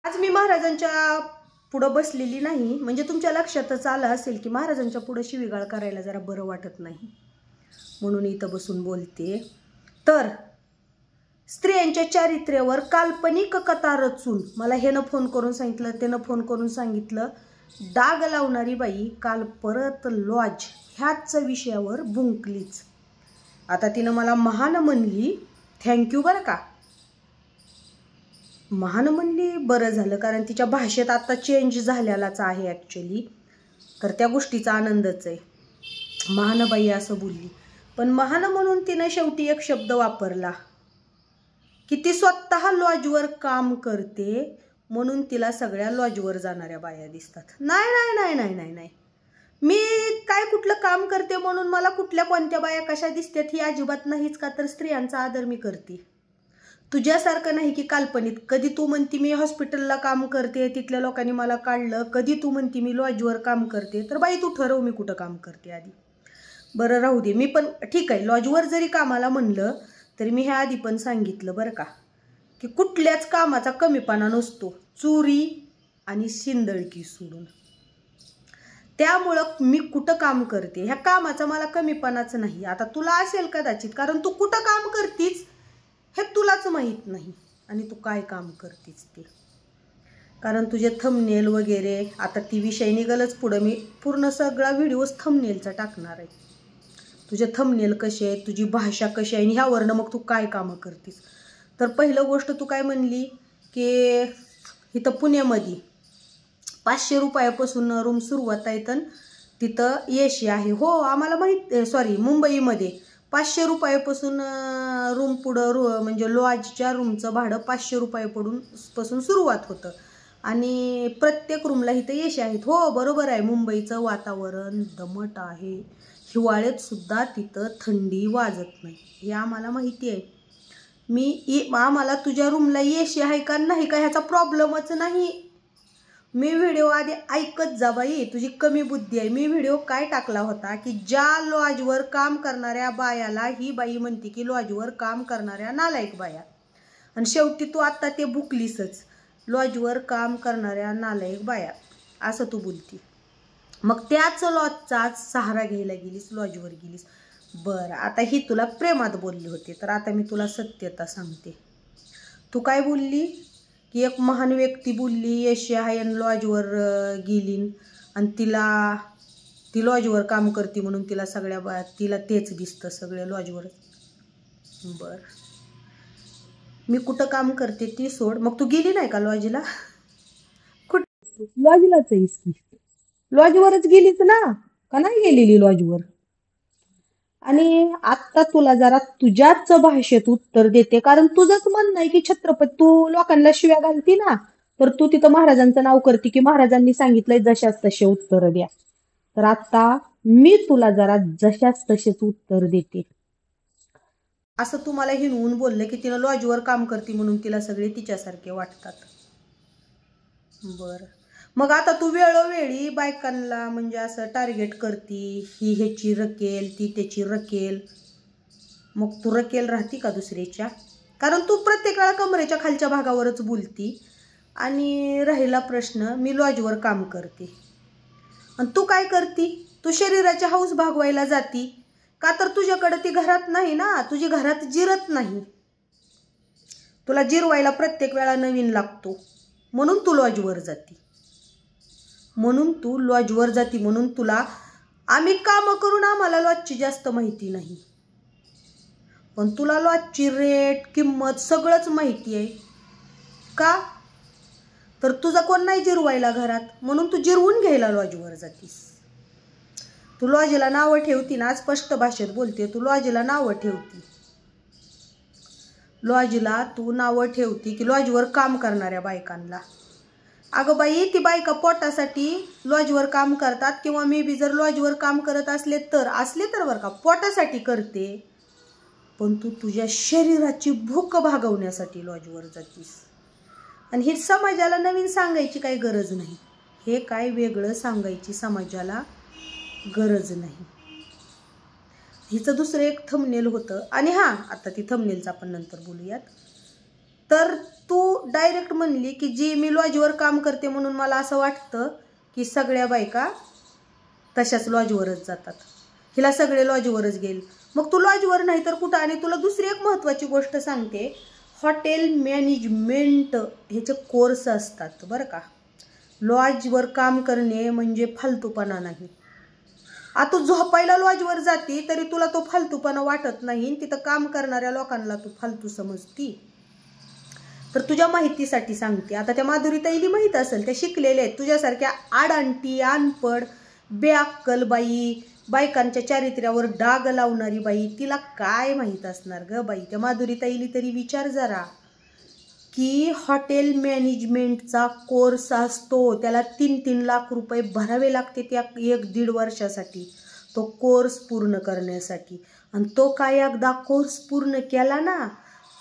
आज मी महाराजांच्या पुढे बसलेली नाही, म्हणजे तुमच्या लक्षातच आलं असेल की महाराजांच्या पुढे शिवीगाळ करायला जरा बरं वाटत नाही, म्हणून इथं बसून बोलते। तर स्त्रियांच्या चारित्र्यावर काल्पनिक कथा रचून मला हेनं फोन करून सांगितलं, त्यानं फोन करून सांगितलं, डाग लावणारी बाई काल परत लॉज ह्याच विषयावर बुंकलीच। आता तिनं मला महान म्हणली, थँक्यू बरं का, महान म्हणली बरं झालं, कारण तिच्या भाषेत आता चेंज झालेलाच आहे ॲक्च्युली, तर त्या गोष्टीचा आनंदच आहे। महानबाई असं बोलली, पण महान म्हणून तिनं शेवटी एक शब्द वापरला की ती स्वतः लॉजवर काम करते म्हणून तिला सगळ्या लॉजवर जाणाऱ्या बाया दिसतात। नाही नाही नाही नाही नाही नाही, मी काय कुठलं काम करते म्हणून मला कुठल्या कोणत्या बाया कशा दिसतात ही अजिबात नाहीच, का तर स्त्रियांचा आदर मी करते। तुझ्यासारखं नाही की काल्पनिक, कधी तू म्हणती मी हॉस्पिटलला काम करते तिथल्या लोकांनी मला काढलं, कधी तू म्हणती मी लॉजवर काम करते, तर बाई तू ठरव मी कुठं काम करते आधी। बरं राहू दे, मी पण ठीक आहे लॉजवर जरी कामाला म्हणलं तरी मी ह्या आधी पण सांगितलं बरं का की कुठल्याच कामाचा कमीपणा नसतो, चोरी आणि शिंदळकी सोडून। त्यामुळं मी कुठं काम करते ह्या कामाचा मला कमीपणाच नाही। आता तुला असेल कदाचित, कारण तू कुठं काम करतीस हे तुलाच माहीत नाही आणि तू काय काम करतीस ते, कारण तुझे थंबनेल वगैरे, आता ती विषय निघालच पुढं, मी पूर्ण सगळा व्हिडिओज थंबनेलचा टाकणार आहे। तुझे थंबनेल कसे आहेत, तुझी भाषा कशी आहे, आणि ह्यावरनं मग तू काय कामं करतीस। तर पहिलं गोष्ट तू काय म्हणली की इथं पुण्यामध्ये 500 रुपयापासून रूम सुरुवात आहे, तर तिथं एसी आहे। हो आम्हाला माहीत, सॉरी मुंबईमध्ये 500 रुपयापासून रूम पुढं म्हणजे लॉजच्या रूमचं भाडं 500 रुपयापासून सुरुवात होतं, आणि प्रत्येक रूमला इथं एसी आहेत। हो बरोबर आहे, मुंबईचं वातावरण दमट आहे, हिवाळ्यात सुद्धा तिथं थंडी वाजत नाही हे आम्हाला माहिती आहे। आम्हाला तुझ्या रूमला एसी आहे का नाही का ह्याचा प्रॉब्लेमच नाही। मी व्हिडिओ आधी ऐकत जा बाई, तुझी कमी बुद्धी आहे। मी व्हिडिओ काय टाकला होता की ज्या लॉजवर काम करणाऱ्या बायाला ही बाई म्हणते की लॉजवर काम करणाऱ्या नालायक बाया, आणि शेवटी तू आता ते बुकलीसच, लॉजवर काम करणाऱ्या नालायक बाया असं तू बोलती। मग त्याच लॉजचा सहारा घ्यायला गेलीस, लॉजवर गेलीस। बरं आता ही तुला प्रेमात बोलली होती, तर आता मी तुला सत्यता सांगते। तू काय बोलली की एक महान व्यक्ती बोलली एशी आहे आणि लॉजवर गेली, आणि ती लॉजवर काम करते म्हणून तिला सगळ्या तिला तेच दिसतं सगळे लॉजवर। बरं मी कुठं काम करते ती सोड, मग तू गेली नाही का लॉजला? कुठं लॉजलाच आहेस की, लॉजवरच गेलीच ना, का नाही गेलेली लॉजवर? आणि आता तुला जरा तुझ्याच भाषेत उत्तर देते, कारण तुझंच म्हणणं आहे की छत्रपती, तू लोकांना शिव्या घालती ना, तर तू तिथं महाराजांचं नाव करते की महाराजांनी सांगितलंय जशाच तसे उत्तर द्या। तर आता मी तुला जरा जशाच तसेच उत्तर देते। असं तू मला हिणवून बोललं की तिनं लॉजवर काम करते म्हणून तिला सगळे तिच्यासारखे वाटतात। बरं मग आता तू वेळोवेळी बायकांना म्हणजे असं टार्गेट करती, ही ह्याची रकेल ती त्याची रकेल, मग तू रकेल राहती का दुसऱ्याच्या? कारण तू प्रत्येक वेळा कमरेच्या खालच्या भागावरच बोलती। आणि राहिला प्रश्न, मी लॉजवर काम करते आणि तू काय करती, तू शरीराची हौस भागवायला जाती, का तर तुझ्याकडे ती घरात नाही ना, तुझी घरात जिरत नाही, तुला जिरवायला प्रत्येक वेळा नवीन लागतो, म्हणून तू लॉजवर जाती, म्हणून तुला आम्ही काम करून आम्हाला लॉजची जास्त माहिती नाही, पण तुला लॉजची रेट किंमत सगळंच माहिती आहे। का तर तुझा कोण नाही जिरवायला घरात, म्हणून तू जिरवून घ्यायला लॉजवर जातीस। तू लॉजला नावं ठेवती ना, स्पष्ट भाषेत बोलते, तू लॉजला नावं ठेवती, लॉजला तू नावं ठेवती की लॉजवर काम करणाऱ्या बायकांना। अगं बाई ती बायका पोटासाठी लॉजवर काम करतात, किंवा मे बी जर लॉजवर काम करत असले तर बरं का पोटासाठी करते, पण तू तुझ्या शरीराची भूक भागवण्यासाठी लॉजवर जातीस। आणि हे समाजाला नवीन सांगायची काही गरज नाही, हे काय वेगळं सांगायची समाजाला गरज नाही। हिचं दुसरं एक थंबनेल होतं, आणि हां आता ती थंबनेलचा आपण नंतर बोलूयात। तर तू डायरेक्ट म्हणली की जी मी लॉजवर काम करते म्हणून मला असं वाटतं की सगळ्या बायका तशाच लॉजवरच जातात, हिला सगळे लॉजवरच गेल. मग तू लॉजवर नाही तर कुठं? आणि तुला दुसरी एक महत्त्वाची गोष्ट सांगते, हॉटेल मॅनेजमेंट ह्याचे कोर्स असतात बरं का. लॉजवर काम करणे म्हणजे फालतूपणा नाही. आता तू झोपायला लॉजवर जाती तरी तुला तो फालतूपणा वाटत नाही, तिथं काम करणाऱ्या लोकांना तू फालतू समजती. तर तुझ्या माहितीसाठी सांगते, आता त्या माधुरीताईली माहीत असेल, त्या शिकलेल्या आहेत. तुझ्यासारख्या आडांटी अनपड बेअक्कल बाई, बायकांच्या चारित्र्यावर डाग लावणारी बाई, तिला काय माहीत असणार ग बाई. त्या माधुरीताईली तरी विचार जरा की हॉटेल मॅनेजमेंटचा कोर्स असतो, त्याला 3-3 लाख रुपये भरावे लागते त्या 1-1.5 वर्षासाठी तो कोर्स पूर्ण करण्यासाठी. आणि तो काय एकदा कोर्स पूर्ण केला ना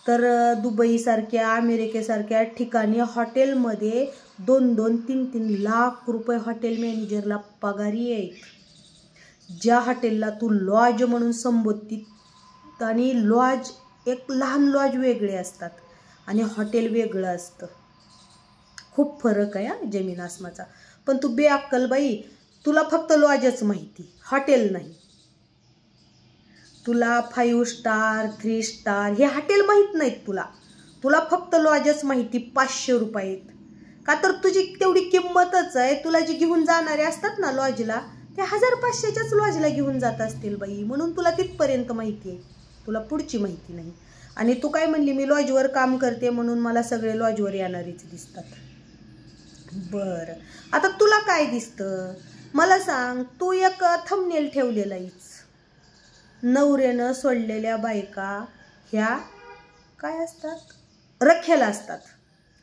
तर दुबईसारख्या अमेरिकेसारख्या ठिकाणी हॉटेलमध्ये 2-2, 3-3 लाख रुपये हॉटेल मॅनेजरला पगारी आहेत. ज्या हॉटेलला तू लॉज म्हणून संबोधती, आणि लॉज एक लहान लॉज वेगळे असतात आणि हॉटेल वेगळं असतं, खूप फरक आहे जमीन आसमाचा. पण तू बेअक्कल बाई, तुला फक्त लॉजच माहिती, हॉटेल नाही. तुला 5 स्टार 3 स्टार हे हॉटेल माहीत नाहीत तुला, तुला फक्त लॉजच माहिती. 500 रुपये का तर तुझी तेवढी किंमतच आहे. तुला जे घेऊन जाणारे असतात ना लॉजला, ते 1500च्याच लॉजला घेऊन जात असतील बाई, म्हणून तुला तिथपर्यंत माहिती आहे, तुला पुढची माहिती नाही. आणि तू काय म्हणली, मी लॉजवर काम करते म्हणून मला सगळे लॉजवर येणारीच दिसतात. बरं, आता तुला काय दिसतं मला सांग. तू एक थंबनेल ठेवलेला आहेस, नवऱ्यानं सोडलेल्या बायका ह्या काय असतात, रखेल असतात.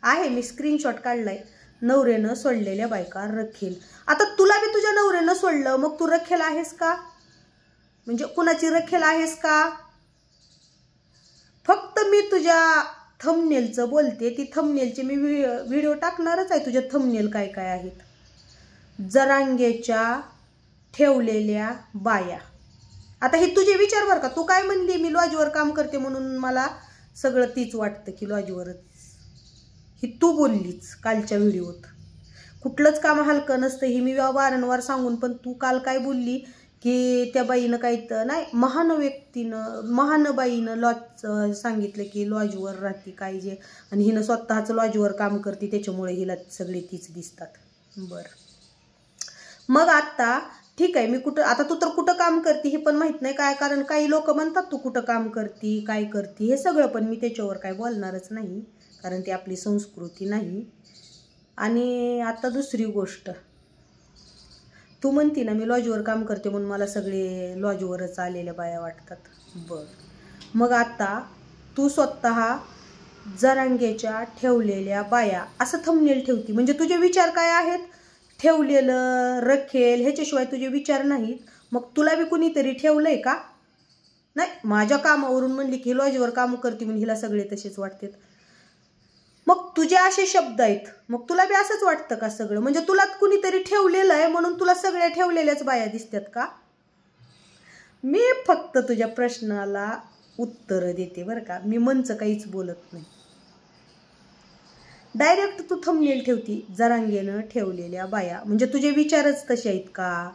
आहे, मी स्क्रीनशॉट काढलाय, नवऱ्यानं सोडलेल्या बायका रखेल. आता तुला बी तुझ्या नवऱ्यानं सोडलं, मग तू रखेल आहेस का? म्हणजे कुणाची रखेल आहेस का? फक्त मी तुझ्या थंबनेलचं बोलते, ती थंबनेलचे मी व्हिडिओ टाकणारच आहे. तुझ्या थंबनेल काय काय आहेत, जरांगेच्या ठेवलेल्या बाया. आता हे तुझे विचार बरं का. तू काय म्हणली, मी लॉजवर काम करते म्हणून मला सगळं तीच वाटतं की लॉजवरच, ही तू बोललीच कालच्या व्हिडिओत. कुठलंच काम हलकं नसतं ही मी वारंवार सांगून, पण तू काल काय बोलली की त्या बाईनं काही तर नाही, महान बाईनं लॉज सांगितलं की लॉजवर राहते काय जे, आणि हिनं स्वतःच लॉजवर काम करते त्याच्यामुळे हिला सगळे तीच दिसतात. बरं, मग आता ठीक आहे, मी कुठं, आता तू तर कुठं काम करते हे पण माहीत नाही काय, कारण काही लोक म्हणतात तू कुठं काम करते काय करते हे सगळं, पण मी त्याच्यावर काय बोलणारच नाही कारण ती आपली संस्कृती नाही. आणि आता दुसरी गोष्ट, तू म्हणती ना मी लॉजवर काम करते म्हणून मला सगळे लॉजवरच आलेल्या बाया वाटतात. बरं, मग आता तू स्वतः जरांगेच्या ठेवलेल्या बाया असं थंबनेल ठेवती, म्हणजे तुझे विचार काय आहेत, ठेवलेलं रखेल ह्याच्याशिवाय तुझे विचार नाहीत. मग तुला बी कुणीतरी ठेवलंय का? नाही, माझ्या कामावरून म्हणली की लॉजवर काम करते म्हणून हिला सगळे तसेच वाटतात. मग तुझे असे शब्द आहेत, मग तुला बी असंच वाटतं का सगळं? म्हणजे तुला कुणीतरी ठेवलेलं आहे म्हणून तुला सगळ्या ठेवलेल्याच बाया दिसतात का? मी फक्त तुझ्या प्रश्नाला उत्तर देते बरं का, मी मनचं काहीच बोलत नाही. डायरेक्ट तू थंबनेल ठेवती, जरांगेनं ठेवलेल्या बाया, म्हणजे तुझे विचारच तसे आहेत का?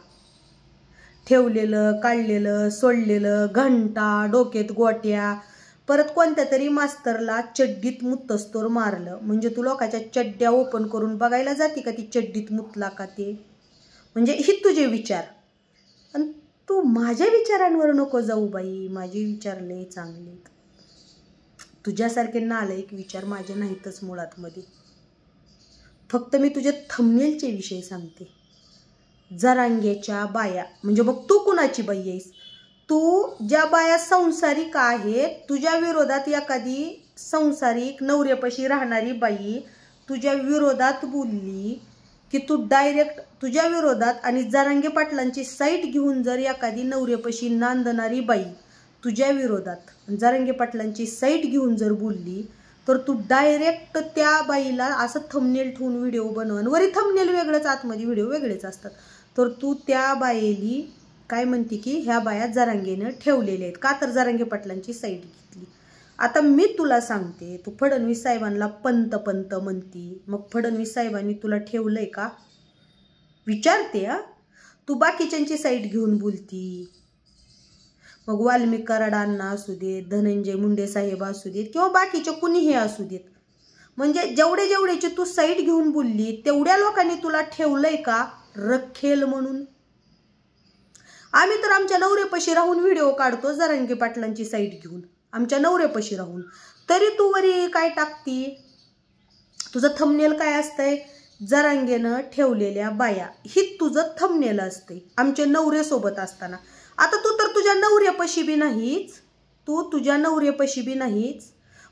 ठेवलेलं, काढलेलं, सोडलेलं, घंटा, डोक्यात गोट्या, परत कोणत्या तरी मास्तरला चड्डीत मुतस्तोर मारलं, म्हणजे तू लोकांच्या चड्ड्या ओपन करून बघायला जाते का ती चड्डीत मुतला का ते? म्हणजे ही तुझे विचार. आणि तू माझ्या विचारांवर नको जाऊ बाई, माझे विचार लय चांगले. तुझ्यासारखे नालायक विचार माझे नाहीतच मुळात मध्ये. फक्त मी तुझ्या थंबनेलचे विषय सांगते. जरांगेच्या बाया म्हणजे मग तू कुणाची बाई आहेस? तू ज्या बाया संसारिक आहेत, तुझ्या विरोधात एखादी संसारिक नवऱ्यापाशी राहणारी बाई तुझ्या विरोधात बोलली की तू डायरेक्ट तुझ्या विरोधात, आणि जरांगे पाटलांची साईट घेऊन जर एखादी नवऱ्यापाशी नांदणारी बाई तुझ्या विरोधात जरांगे पाटलांची साईट घेऊन जर बोलली तर तू डायरेक्ट त्या बाईला असं थंबनेल ठेवून व्हिडिओ बनवून, वरी थंबनेल वेगळंच आतमध्ये व्हिडिओ वेगळेच असतात, तर तू त्या बाईली काय म्हणते की ह्या बाया जरांगेनं ठेवलेल्या आहेत का, तर जरांगे पाटलांची साईट घेतली. आता मी तुला सांगते, तू फडणवीस साहेबांना पंत पंत म्हणती, मग फडणवीस साहेबांनी तुला ठेवलंय का? विचारते. तू बाकीच्यांची साईड घेऊन बोलती, मग वाल्मिक कराडांना असू देत, धनंजय मुंडे साहेब असू देत किंवा बाकीचे कुणीही असू देत, म्हणजे जेवढ्याची तू साईड घेऊन बोलली तेवढ्या लोकांनी तुला ठेवलंय का रखेल म्हणून? आम्ही तर आमच्या नवऱ्यापाशी राहून व्हिडिओ काढतो जरांगे पाटलांची साईड घेऊन, आमच्या नवऱ्यापाशी राहून, तरी तू वरी काय टाकती? तुझं थंबनेल काय असतंय? जरांगेनं ठेवलेल्या बाया, ही तुझं थंबनेल असते आमच्या नवऱ्यासोबत असताना. आता तू तर तुझ्या नवऱ्यापाशी बी नाहीच,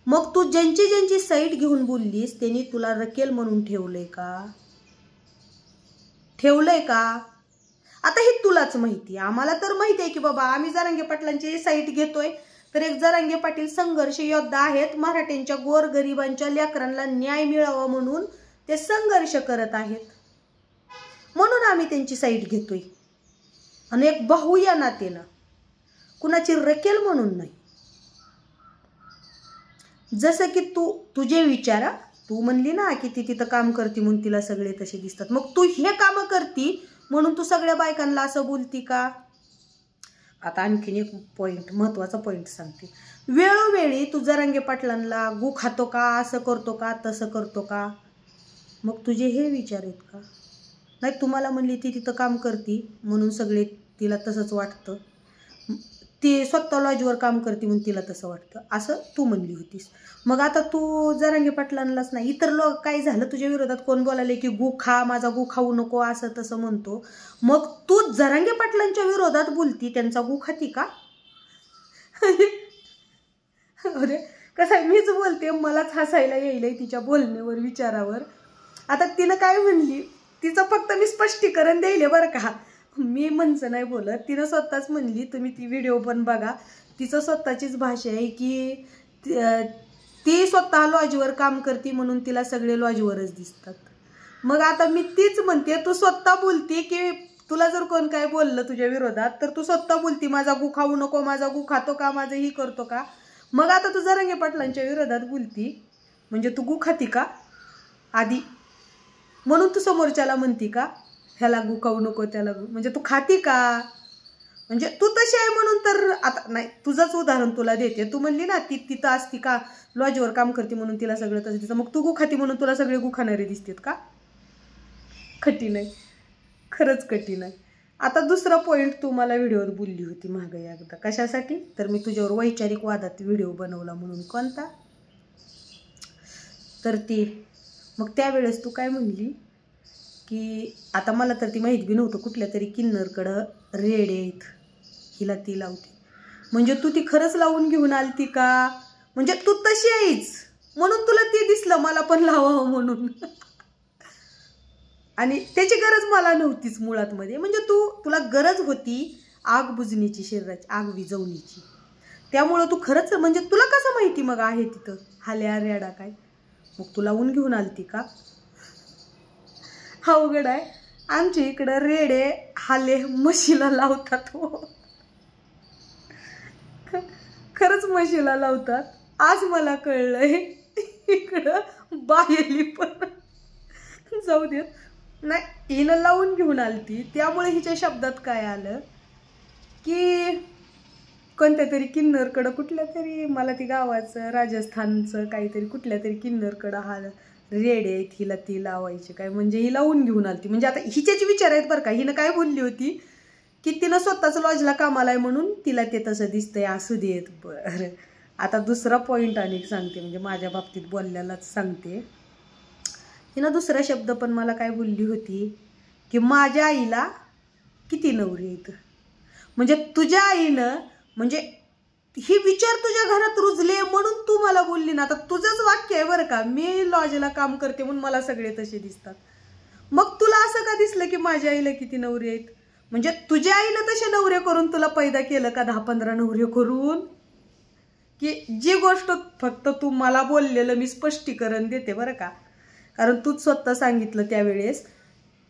मग तू ज्यांची साईड घेऊन बोललीस त्यांनी तुला रकेल म्हणून ठेवलंय का? आता हे तुलाच माहिती, आम्हाला तर माहिती आहे की बाबा आम्ही जरांगे पाटलांची साईड घेतोय, तर एक जरांगे पाटील संघर्ष योद्धा आहेत, मराठ्यांच्या गोरगरिबांच्या लेकरांना न्याय मिळावा म्हणून ते संघर्ष करत आहेत, म्हणून आम्ही त्यांची साईड घेतोय. आणि एक भाऊ या नातेनं, कुणाची रकेल म्हणून नाही. जसं की तुझे विचार, तू म्हणली ना की ती तिथं काम करती म्हणून तिला सगळे तसे दिसतात, मग तू हे काम करती म्हणून तू सगळ्या बायकांना असं बोलती का? आता आणखीन एक पॉइंट, महत्वाचा पॉइंट सांगते. वेळोवेळी तू जरांगे पाटलांना गु खातो का, असं करतो का, तसं करतो का, मग तुझे हे विचार आहेत का? नाही, तुम्हाला म्हणली ती तिथं काम करती म्हणून सगळे तिला तसंच वाटतं, ती स्वतः लॉजवर काम करते म्हणून तिला तसं वाटतं, असं तू म्हणली होतीस. मग आता तू जरांगे पाटलांनाच नाही, इतर लोक काय झालं तुझ्या विरोधात कोण बोलायले की गु खा, माझा गु खाऊ नको, असं तसं म्हणतो, मग तू जरांगे पाटलांच्या विरोधात बोलती, त्यांचा गु खाती का? अरे कसं मीच बोलते, मलाच हसायला येईल तिच्या बोलण्यावर, विचारावर. आता तिनं काय म्हणली, तिचं फक्त मी स्पष्टीकरण द्यायले बरं का, मी म्हणचं नाही बोलत, तिनं स्वतःच म्हणली, तुम्ही ती व्हिडिओ पण बघा, तिचं स्वतःचीच भाषा आहे की ती स्वतः लॉजवर काम करते म्हणून तिला सगळे लॉजवरच दिसतात. मग आता मी तीच म्हणते, तू स्वतः बोलते की तुला जर कोण काय बोललं तुझ्या विरोधात तर तू स्वतः बोलती माझा गु खाऊ नको, माझा गु खातो का, माझं ही करतो का. मग आता तू जरांगे पाटलांच्या विरोधात बोलती म्हणजे तू गु खाती का आधी, म्हणून तू समोरच्याला म्हणती का ह्याला गु खाऊ नको, त्याला गु, म्हणजे तू खाती का? म्हणजे तू तशी आहे म्हणून तर. आता नाही, तुझंच उदाहरण तुला देते, तू म्हणली ना ती तिथं असती का, लॉजवर काम करते म्हणून तिला सगळं तसं दिसतं, मग तू गु खाती म्हणून तुला सगळे गु खाणारे दिसतात का? कठीण आहे, खरंच कठीण आहे. आता दुसरा पॉईंट तू मला व्हिडिओवर बोलली होती मागे एकदा, कशासाठी? तर मी तुझ्यावर वैचारिक वादात व्हिडिओ बनवला म्हणून. कोणता? तर ती मग त्यावेळेस तू काय म्हणली की आता मला तर ती माहीत बी नव्हतं, कुठल्या तरी किन्नरकडं रेड आहेत, हिला ती लावते, म्हणजे तू ती खरंच लावून घेऊन आलती का? म्हणजे तू तशी आहेस म्हणून तुला ती दिसलं, मला पण लावावं म्हणून. आणि त्याची गरज मला नव्हतीच मुळात मध्ये, म्हणजे तुला गरज होती आग बुजण्याची, शरीराची आग विझवण्याची, त्यामुळं तू खरंच, म्हणजे तुला कसं माहिती मग आहे तिथं हाल्या रेडा काय, मग तू लावून घेऊन आलती का? अवघड आहे. आमच्या इकडं रेडे हाले म्हशीला लावतात, हो खरंच म्हशीला लावतात. आज मला कळलंय इकडं बाहेली पण. जाऊ देत, नाही हिनं लावून घेऊन आलती, त्यामुळे हिच्या शब्दात काय आलं की कोणत्या तरी किन्नरकडं, कुठल्या तरी मला ती गावाचं राजस्थानचं काहीतरी कुठल्या तरी किन्नरकडं हा रेडे आहेत, हिला ती लावायची काय, म्हणजे ही लावून घेऊन आलती. म्हणजे आता हिचेच विचार आहेत बरं का. हिनं काय बोलली होती की तिनं स्वतःच लॉजला कामाला आहे म्हणून तिला ते तसं दिसतंय, असू देत. बरं, आता दुसरा पॉईंट अनेक सांगते, म्हणजे माझ्या बाबतीत बोलल्यालाच सांगते. हिनं दुसरा शब्द पण मला काय बोलली होती की माझ्या आईला किती नवरे आहेत, म्हणजे तुझ्या आईनं, म्हणजे ही विचार तुझ्या घरात रुजले म्हणून तू मला बोलली ना. आता तुझंच वाक्य आहे बरं का, मी लॉजला काम करते म्हणून मला सगळे तसे दिसतात, मग तुला असं का दिसलं की माझ्या आईला किती नवरे आहेत? म्हणजे तुझ्या आईनं तसे नवरे करून तुला पैदा केलं का 10-15 नवरे करून? की जी गोष्ट फक्त तू मला बोललेलं मी स्पष्टीकरण देते बरं का, कारण तूच स्वतः सांगितलं त्यावेळेस.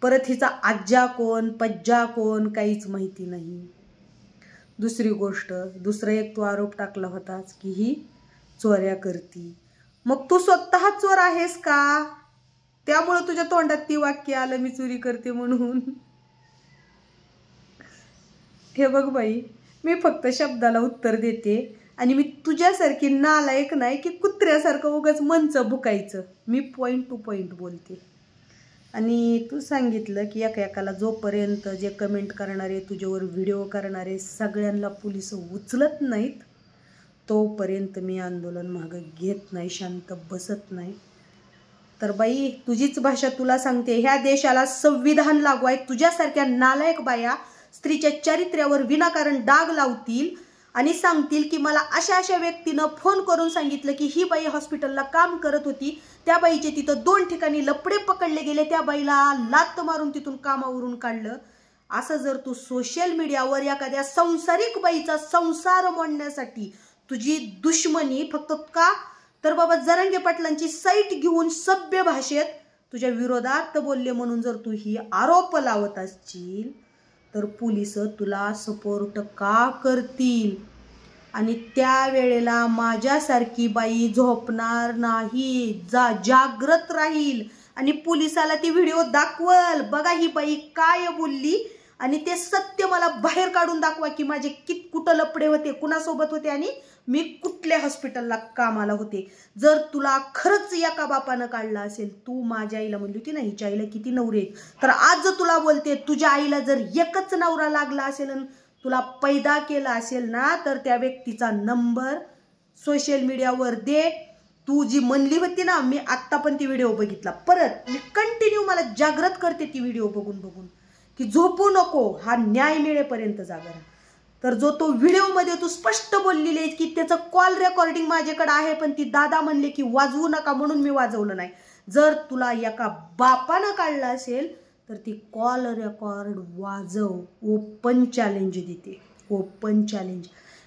परत हिचा आज्जा कोण, पज्जा कोण, काहीच माहिती नाही. दुसरी गोष्ट, दुसरा एक तू आरोप टाकला होताच की ही चोऱ्या करती, मग तू स्वतः चोर आहेस का? त्यामुळे तुझ्या तोंडात ती वाक्य आलं मी चोरी करते म्हणून. हे बघ बाई, मी फक्त शब्दाला उत्तर देते आणि मी तुझ्यासारखी नालायक नाही की कुत्र्यासारखं उगाच मंचं भुकायचं. मी पॉईंट टू पॉईंट बोलते. आणि तू सांगितलं की एकाला जोपर्यंत जे कमेंट करणारे, तुझ्यावर व्हिडिओ करणारे सगळ्यांना पोलिस उचलत नाहीत तोपर्यंत मी आंदोलन मागं घेत नाही, शांत बसत नाही. तर बाई, तुझीच भाषा तुला सांगते, ह्या देशाला संविधान लागू आहे. तुझ्यासारख्या नालायक बाया स्त्रीच्या चारित्र्यावर विनाकारण डाग लावतील आणि सांगतील की मला अशा अशा व्यक्तीनं फोन करून सांगितलं की ही बाई हॉस्पिटलला काम करत होती, त्या बाईचे तिथं 2 ठिकाणी लपडे पकडले गेले, त्या बाईला लात मारून तिथून कामावरून काढलं. असं जर तू सोशल मीडियावर एखाद्या संसारिक बाईचा संसार मोडण्यासाठी तुझी दुश्मनी फक्त का तर बाबा जरांगे पाटलांची साईट घेऊन सभ्य भाषेत तुझ्या विरोधात बोलले म्हणून जर तू ही आरोप लावत असशील तर पोलिस तुला सपोर्ट का करतील? आणि त्यावेळेला माझ्यासारखी बाई झोपणार नाही, जागृत राहील आणि पोलिसाला ती व्हिडिओ दाखवल, बघा ही बाई काय बोलली आणि ते सत्य मला बाहेर काढून दाखवा की माझे कुठं लपडे होते, कुणासोबत होते आणि मी कुठल्या हॉस्पिटलला कामाला होते. जर तुला खरंच एका बापानं काढला असेल, तू माझ्या आईला म्हणली होती ना हिच्या आईला किती नवरे, तर आज तुला बोलते तुझ्या आईला जर एकच नवरा लागला असेल आणि तुला पैदा केला असेल ना तर त्या व्यक्तीचा नंबर सोशल मीडियावर दे. तू जी म्हणली होती ना, मी आत्ता पण ती व्हिडिओ बघितला, परत मी कंटिन्यू मला जागृत करते ती व्हिडिओ बघून बघून की झोपू नको, हा न्याय मिळेपर्यंत जागा राहा. तर जो तो व्हिडिओमध्ये तू स्पष्ट बोललेली आहे की त्याचं कॉल रेकॉर्डिंग माझ्याकडे आहे, पण ती दादा म्हणले की वाजवू नका म्हणून मी वाजवलं नाही. जर तुला एका बापानं काढलं असेल तर ती कॉल रेकॉर्ड वाजव. ओपन चॅलेंज देते, ओपन चॅलेंज.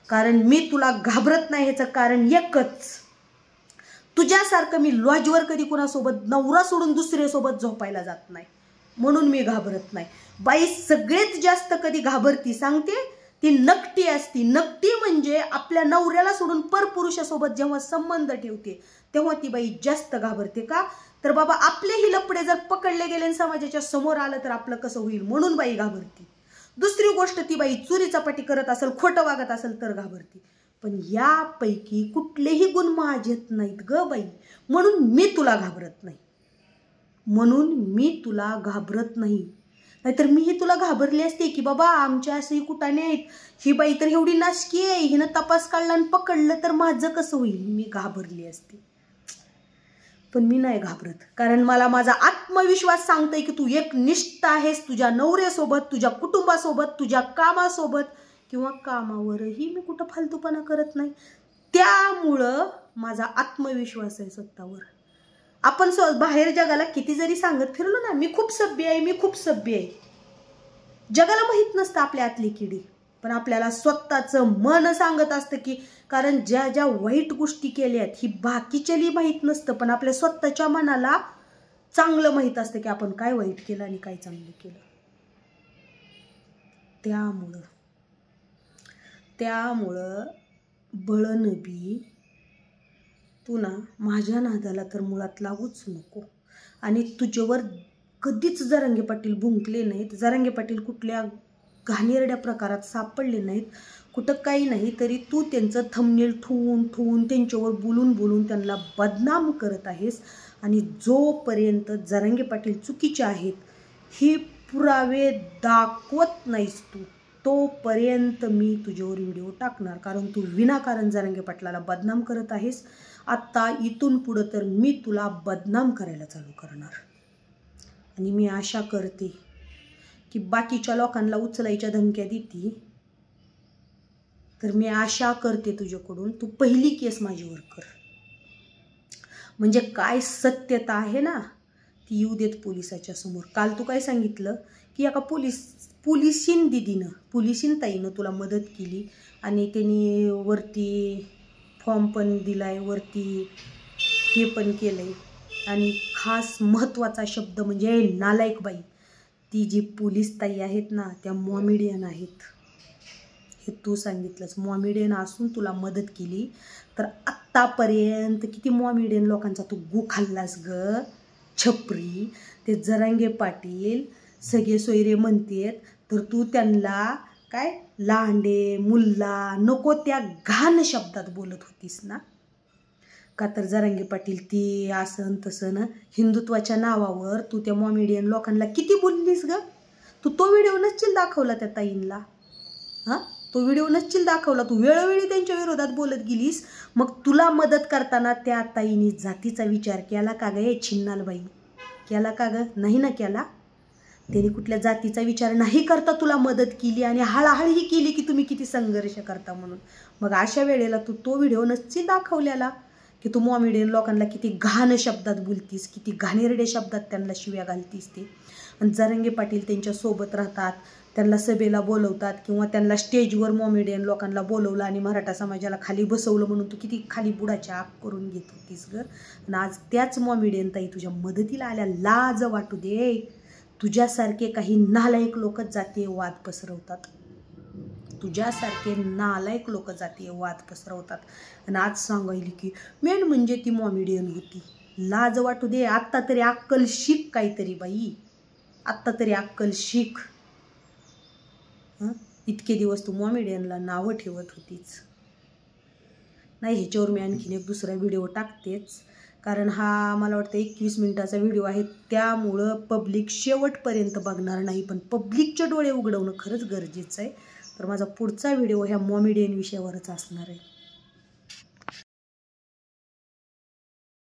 कारण मी तुला घाबरत नाही ह्याचं कारण एकच, तुझ्यासारखं मी लॉजवर कधी कुणासोबत नवरा सोडून दुसऱ्यासोबत झोपायला जात नाही म्हणून मी घाबरत नाही. बाई सगळ्यात जास्त कधी घाबरती सांगते ती नकटी असती. नकटी म्हणजे आपल्या नवऱ्याला सोडून परपुरुषासोबत जेव्हा संबंध ठेवते तेव्हा ती बाई जास्त घाबरते. का तर बाबा आपलेही लपडे जर पकडले गेले आणि समाजाच्या समोर आलं तर आपलं कसं होईल म्हणून बाई घाबरती. दुसरी गोष्ट, ती बाई चोरी चपाटी करत असेल, खोटं वागत असेल तर घाबरती. पण यापैकी कुठलेही गुण माझेत नाहीत ग बाई, म्हणून मी तुला घाबरत नाही, म्हणून मी तुला घाबरत नाही. नाहीतर मीही तुला घाबरली असते की बाबा आमच्या असंही कुठाने आहेत, ही बाई तर एवढी नाशकी आहे, हिनं तपास काढला आणि पकडलं तर माझं कसं होईल, मी घाबरली असते. पण मी नाही घाबरत, कारण मला माझा आत्मविश्वास सांगतोय की तू एक निष्ठ आहेस तुझ्या नवऱ्यासोबत, तुझ्या कुटुंबासोबत, तुझ्या कामासोबत, किंवा कामावरही मी कुठं फालतूपणा करत नाही. त्यामुळं माझा आत्मविश्वास आहे स्वतःवर. आपण बाहेर जगाला किती जरी सांगत फिरलो ना मी खूप सभ्य आहे, मी खूप सभ्य आहे, जगाला माहित नसतं आपल्या आतली किडी, पण आपल्याला स्वतःचं मन सांगत असतं की कारण ज्या ज्या वाईट गोष्टी केल्यात ही बाकीच्याली माहीत नसतं, पण आपल्या स्वतःच्या मनाला चांगलं माहीत असतं की आपण काय वाईट केलं आणि काय चांगलं केलं. त्यामुळं बळनबी तू ना माझ्या नादाला तर मुळात लागूच नको. आणि तुझ्यावर कधीच जरांगे पाटील भुंकले नाहीत, जरांगे पाटील कुठल्या घाणेरड्या प्रकारात सापडले नाहीत, कुठं काही नाही, तरी तू त्यांचं थंबनेल ठेवून त्यांच्यावर बोलून त्यांना बदनाम करत आहेस. आणि जोपर्यंत जरांगे पाटील चुकीचे आहेत ही पुरावे दाखवत नाहीस तू, तोपर्यंत मी तुझ्यावर व्हिडिओ टाकणार, कारण तू विनाकारण जरांगे पाटलाला बदनाम करत आहेस. आत्ता इथून पुढं तर मी तुला बदनाम करायला चालू करणार. आणि मी आशा करते की बाकीच्या लोकांना उचलायच्या धमक्या देती, तर मी आशा करते तुझ्याकडून तू पहिली केस माझ्यावर कर, म्हणजे काय सत्यता आहे ना ती येऊ देत पोलिसाच्या समोर. काल तू काय सांगितलं की एका पोलिसीन ताईनं तुला मदत केली आणि त्यांनी वरती फॉर्म पण दिलाय, वरती हे पण केलंय, आणि खास महत्त्वाचा शब्द म्हणजे नालायक बाई, ती जी पोलीस ताई आहेत ना त्या मॉमेडियन आहेत, हे तू सांगितलंस. मॉमेडियन असून तुला मदत केली तर आत्तापर्यंत किती मॉमेडियन लोकांचा तू गु खाल्लास ग छपरी. ते जरांगे पाटील सगळे सोयरे म्हणतेत तर तू त्यांना काय लांडे मुल्ला नको त्या घाण शब्दात बोलत होतीस ना. का तर जरांगे पाटील ती असं तसं ना हिंदुत्वाच्या नावावर तू त्या मॉमेडियन लोकांना किती बोललीस ग. तू तो व्हिडिओ नसशील दाखवला त्या ताईंना. हां तो व्हिडिओ नसशील दाखवला. तू वेळोवेळी त्यांच्या विरोधात बोलत गेलीस. मग तुला मदत करताना त्या ताईंनी जातीचा विचार केला का ग हे छिन्नालबाई. केला का ग. नाही ना केला. त्यांनी कुठल्या जातीचा विचार नाही करता तुला मदत केली आणि हळहळही केली की तुम्ही किती संघर्ष करता म्हणून. मग अशा वेळेला तू तो व्हिडिओ नसशील दाखवलेला की तू मॉमेडियन लोकांना किती घाण शब्दात बोलतीस, किती घाणेरडे शब्दात त्यांना शिव्या घालतीस ते. आणि जरांगे पाटील त्यांच्यासोबत राहतात, त्यांना सभेला बोलवतात किंवा त्यांना स्टेजवर मॉमेडियन लोकांना बोलवलं आणि मराठा समाजाला खाली बसवलं म्हणून तू किती खाली बुडाच्या आग करून घेत होतीस ग. आणि आज त्याच मॉमेडियन ताई तुझ्या मदतीला आल्या. लाज वाटू दे. तुझ्यासारखे काही नालायक लोक जातीय वाद पसरवतात. तुझ्यासारखे नालायक लोक जातीय वाद पसरवतात. आणि आज सांगायली की मेन म्हणजे ती मॉमेडियन होती. लाज वाटू दे. आत्ता तरी अक्कल शिक काहीतरी बाई. आत्ता तरी अक्कल शिक. इतके दिवस तू मॉमेडियनला नावं ठेवत होतीच. नाही ह्याच्यावर मी आणखीन एक दुसरा व्हिडिओ टाकतेच. कारण हा मला वाटतं 21 मिनिटाचा व्हिडिओ आहे. त्यामुळं पब्लिक शेवटपर्यंत बघणार नाही. पण पब्लिकचे डोळे उघडवणं खरंच गरजेचं आहे. तर माझा पुढचा व्हिडिओ ह्या मॉमेडियन विषयावरच असणार आहे.